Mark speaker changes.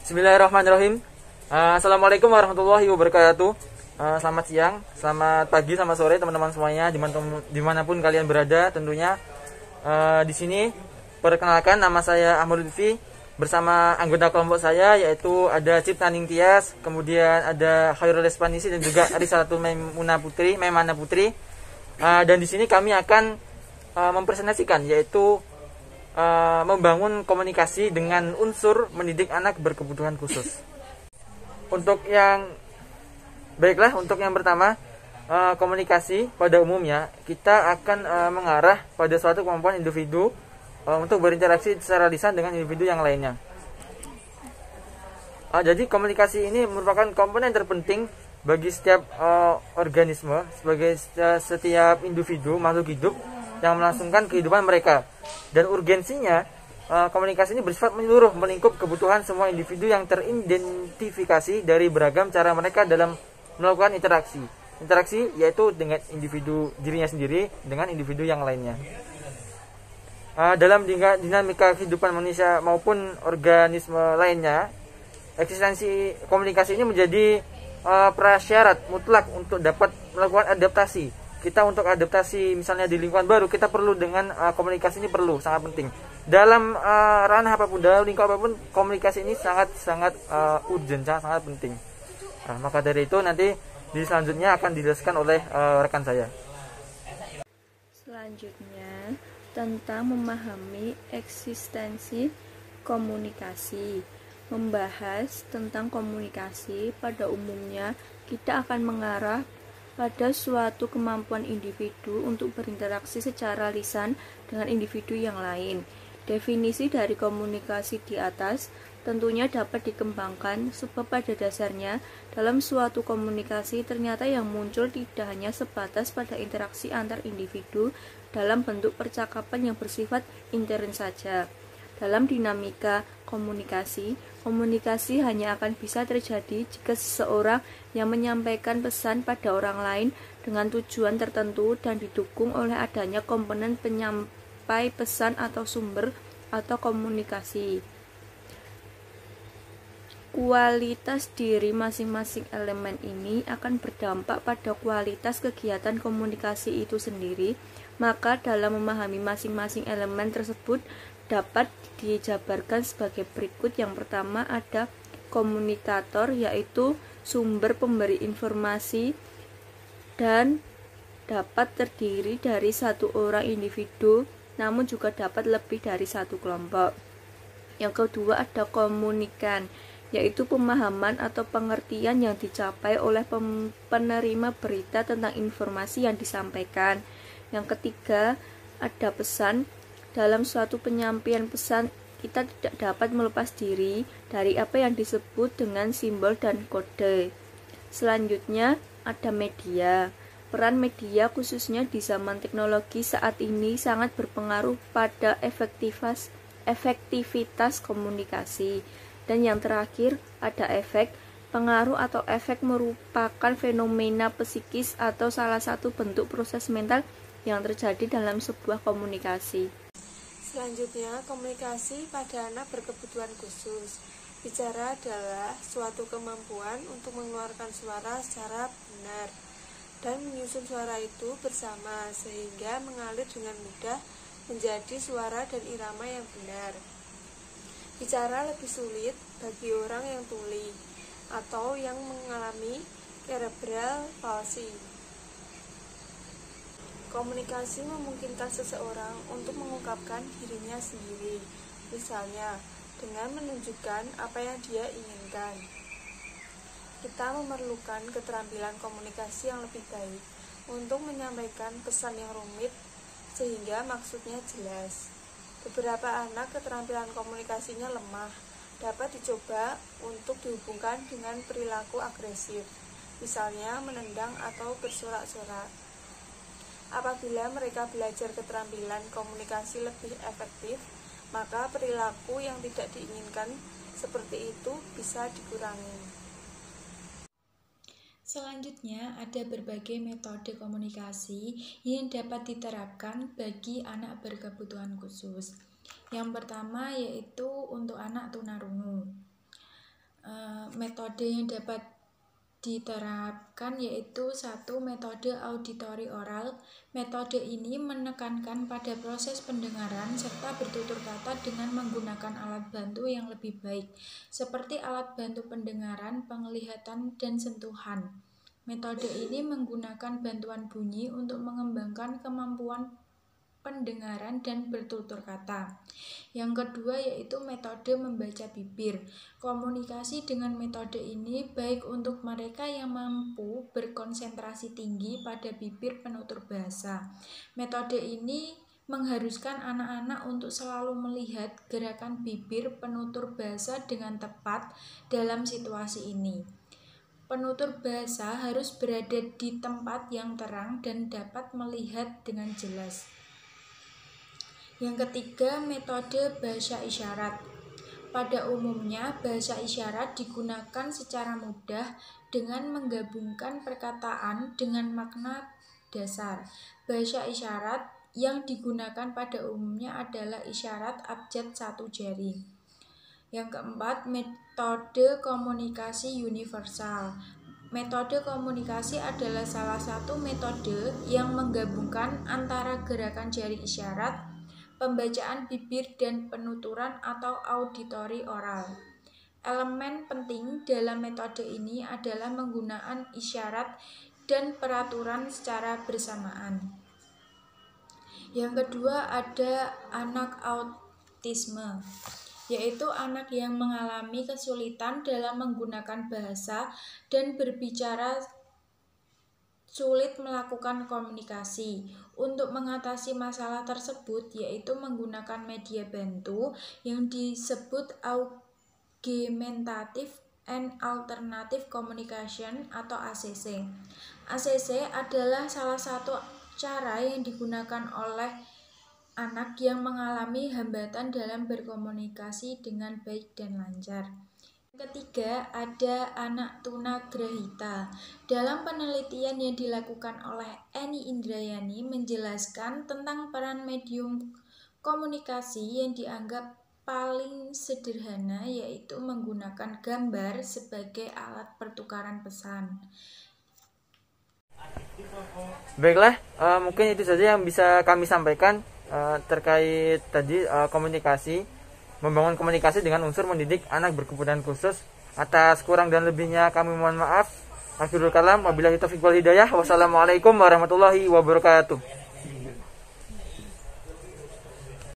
Speaker 1: Bismillahirrahmanirrahim. Assalamualaikum warahmatullahi wabarakatuh. Selamat siang, selamat pagi, selamat sore teman-teman semuanya dimanapun kalian berada. Tentunya di sini perkenalkan, nama saya Ahmad Lutfi bersama anggota kelompok saya, yaitu ada Cipta Ningtyas, kemudian ada Khairul Espanisi dan juga Risalatul Maimana Putri. Dan di sini kami akan mempresentasikan, yaitu membangun komunikasi dengan unsur mendidik anak berkebutuhan khusus. Untuk yang pertama, komunikasi pada umumnya kita akan mengarah pada suatu kemampuan individu untuk berinteraksi secara lisan dengan individu yang lainnya. Jadi komunikasi ini merupakan komponen terpenting bagi setiap organisme, sebagai setiap individu makhluk hidup yang melangsungkan kehidupan mereka. Dan urgensinya, komunikasi ini bersifat menyeluruh, melingkup kebutuhan semua individu yang teridentifikasi dari beragam cara mereka dalam melakukan interaksi yaitu dengan individu dirinya sendiri dengan individu yang lainnya. Dalam dinamika kehidupan manusia maupun organisme lainnya, eksistensi komunikasi ini menjadi prasyarat mutlak untuk dapat melakukan adaptasi. Kita untuk adaptasi misalnya di lingkungan baru, kita perlu dengan komunikasi ini perlu, sangat penting. Dalam ranah apapun, dalam lingkup apapun, komunikasi ini sangat urgent, sangat penting. Maka dari itu nanti di selanjutnya akan dijelaskan oleh rekan saya.
Speaker 2: Selanjutnya tentang memahami eksistensi komunikasi. Membahas tentang komunikasi pada umumnya, kita akan mengarah pada suatu kemampuan individu untuk berinteraksi secara lisan dengan individu yang lain. Definisi dari komunikasi di atas tentunya dapat dikembangkan, sebab pada dasarnya dalam suatu komunikasi ternyata yang muncul tidak hanya sebatas pada interaksi antar individu dalam bentuk percakapan yang bersifat intern saja. Dalam dinamika komunikasi hanya akan bisa terjadi jika seseorang yang menyampaikan pesan pada orang lain dengan tujuan tertentu dan didukung oleh adanya komponen penyampai pesan atau sumber atau komunikasi. Kualitas diri masing-masing elemen ini akan berdampak pada kualitas kegiatan komunikasi itu sendiri. Maka dalam memahami masing-masing elemen tersebut dapat dijabarkan sebagai berikut. Yang pertama ada komunikator, yaitu sumber pemberi informasi dan dapat terdiri dari satu orang individu, namun juga dapat lebih dari satu kelompok. Yang kedua ada komunikan, yaitu pemahaman atau pengertian yang dicapai oleh penerima berita tentang informasi yang disampaikan. Yang ketiga ada pesan. Dalam suatu penyampaian pesan, kita tidak dapat melepas diri dari apa yang disebut dengan simbol dan kode. Selanjutnya ada media. Peran media khususnya di zaman teknologi saat ini sangat berpengaruh pada efektivitas komunikasi. Dan yang terakhir ada efek. Pengaruh atau efek merupakan fenomena psikis atau salah satu bentuk proses mental yang terjadi dalam sebuah komunikasi.
Speaker 3: Selanjutnya, komunikasi pada anak berkebutuhan khusus. Bicara adalah suatu kemampuan untuk mengeluarkan suara secara benar dan menyusun suara itu bersama sehingga mengalir dengan mudah menjadi suara dan irama yang benar. Bicara lebih sulit bagi orang yang tuli atau yang mengalami cerebral palsy. Komunikasi memungkinkan seseorang untuk mengungkapkan dirinya sendiri, misalnya dengan menunjukkan apa yang dia inginkan. Kita memerlukan keterampilan komunikasi yang lebih baik untuk menyampaikan pesan yang rumit sehingga maksudnya jelas. Beberapa anak keterampilan komunikasinya lemah, dapat dicoba untuk dihubungkan dengan perilaku agresif, misalnya menendang atau bersorak-sorak. Apabila mereka belajar keterampilan komunikasi lebih efektif, maka perilaku yang tidak diinginkan seperti itu bisa dikurangi.
Speaker 4: Selanjutnya, ada berbagai metode komunikasi yang dapat diterapkan bagi anak berkebutuhan khusus. Yang pertama yaitu untuk anak tunarungu. metode yang dapat diterapkan yaitu 1. Metode auditori oral. Metode ini menekankan pada proses pendengaran serta bertutur kata dengan menggunakan alat bantu yang lebih baik, seperti alat bantu pendengaran, penglihatan, dan sentuhan. Metode ini menggunakan bantuan bunyi untuk mengembangkan kemampuan pendengaran dan bertutur kata. Yang kedua yaitu metode membaca bibir. Komunikasi dengan metode ini baik untuk mereka yang mampu berkonsentrasi tinggi pada bibir penutur bahasa. Metode ini mengharuskan anak-anak untuk selalu melihat gerakan bibir penutur bahasa dengan tepat dalam situasi ini. Penutur bahasa harus berada di tempat yang terang dan dapat melihat dengan jelas. Yang ketiga, metode bahasa isyarat. Pada umumnya, bahasa isyarat digunakan secara mudah dengan menggabungkan perkataan dengan makna dasar. Bahasa isyarat yang digunakan pada umumnya adalah isyarat abjad 1 jari. Yang keempat, metode komunikasi universal. Metode komunikasi adalah salah satu metode yang menggabungkan antara gerakan jari isyarat, pembacaan bibir, dan penuturan atau auditori oral. Elemen penting dalam metode ini adalah penggunaan isyarat dan peraturan secara bersamaan. Yang kedua ada anak autisme, yaitu anak yang mengalami kesulitan dalam menggunakan bahasa dan berbicara, sulit melakukan komunikasi. Untuk mengatasi masalah tersebut yaitu menggunakan media bantu yang disebut Augmentative and Alternative Communication atau ACC. ACC adalah salah satu cara yang digunakan oleh anak yang mengalami hambatan dalam berkomunikasi dengan baik dan lancar. Ketiga, ada anak tunagrahita. Dalam penelitian yang dilakukan oleh Eni Indrayani menjelaskan tentang peran medium komunikasi yang dianggap paling sederhana yaitu menggunakan gambar sebagai alat pertukaran pesan.
Speaker 1: Baiklah, mungkin itu saja yang bisa kami sampaikan terkait tadi komunikasi. Membangun komunikasi dengan unsur mendidik anak berkebutuhan khusus. Atas kurang dan lebihnya kami mohon maaf. Akhirul kalam, wabillahi taufiq wal hidayah. Wassalamualaikum warahmatullahi wabarakatuh.